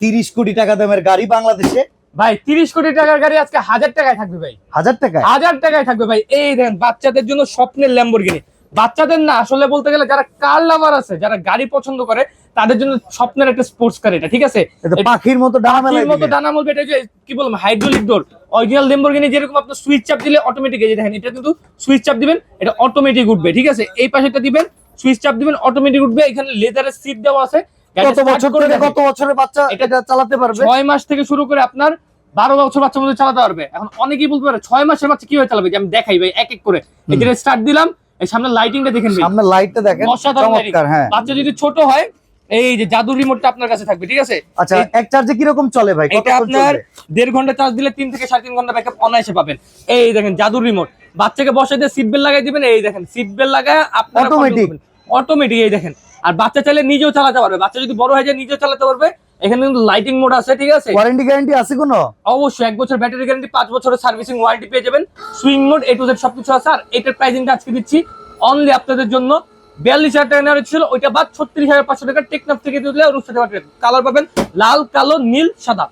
30 কোটি টাকা দামের গাড়ি বাংলাদেশে ভাই 30 কোটি টাকার গাড়ি আজকে 1000 টাকায় থাকবে ভাই। 1000 টাকায়? 1000 টাকায় থাকবে ভাই। এই দেখেন বাচ্চাদের জন্য স্বপ্নের ল্যাম্বরগিনি। বাচ্চাদের না, আসলে বলতে গেলে যারা কার লাভার আছে, যারা গাড়ি পছন্দ করে, তাদের জন্য স্বপ্নের একটা স্পোর্টস কার এটা, ঠিক আছে? এটা পাখির মতো ডানা মেলে পাখির মতো ডানা মেলবে। এটা যে কি বলবো, হাইড্রোলিক ডোর। অরিজিনাল ল্যাম্বরগিনি যেরকম আপনি সুইচ চাপ দিলে অটোমেটিক, এই যে দেখেন এটা কিন্তু সুইচ চাপ দিবেন এটা অটোমেটিক উঠবে, ঠিক আছে? এই পাশেটা দিবেন, সুইচ চাপ দিবেন অটোমেটিক উঠবে। এখানে লেদারের সিট দেওয়া আছে। কত বছর থেকে কত বছরের বাচ্চা এটা চালাতে পারবে? 6 মাস থেকে শুরু করে আপনার 12 বছর বাচ্চা মধ্যে চালাতে পারবে। এখন অনেকেই বলতে পারে 6 মাসের বাচ্চা কিভাবে চালাবে, যে আমি দেখাই ভাই এক এক করে। এটা স্টার্ট দিলাম, এই সামনে লাইটিংটা দেখেন ভাই, সামনে লাইটটা দেখেন, চমৎকার। হ্যাঁ, বাচ্চা যদি ছোট হয় এই যে জাদুর রিমোটটা আপনার কাছে থাকবে, ঠিক আছে? আচ্ছা, এক চার্জে কি রকম চলে ভাই? এটা আপনার 1.5 ঘন্টা চার্জ দিলে 3 থেকে 3.5 ঘন্টা ব্যাকআপ অনায়াসে পাবেন। এই দেখেন জাদুর রিমোট, বাচ্চাকে বসাই দিয়ে সিট বেল্ট লাগাই দিবেন। এই দেখেন সিট বেল্ট লাগায় আপনার অটোমেটিক। এই দেখেন, আর বাচ্চা চাইলে নিজেও চালাতে পারবে। বাচ্চা যদি বড় হয়ে যায় নিজেও চালাতে পারবে। এখানে কিন্তু লাইটিং মোড আছে, ঠিক আছে? ওয়ারেন্টি গ্যারান্টি আছে কোনো? অবশ্যই 1 বছর ব্যাটারি গ্যারান্টি, 5 বছরের সার্ভিসিং ওয়ারেন্টি পেয়ে যাবেন। Swing mode A to Z সবকিছু আছে। আর এটার প্রাইসিংটা আজকে দিচ্ছি অনলি আপনাদের জন্য 42,000 টাকা নেওয়া ছিল, ওইটা বাদ 36,500 টাকা। টেকনাফ থেকে দিলে রূপসা কালার পাবেন, লাল, কালো, নীল, সাদা।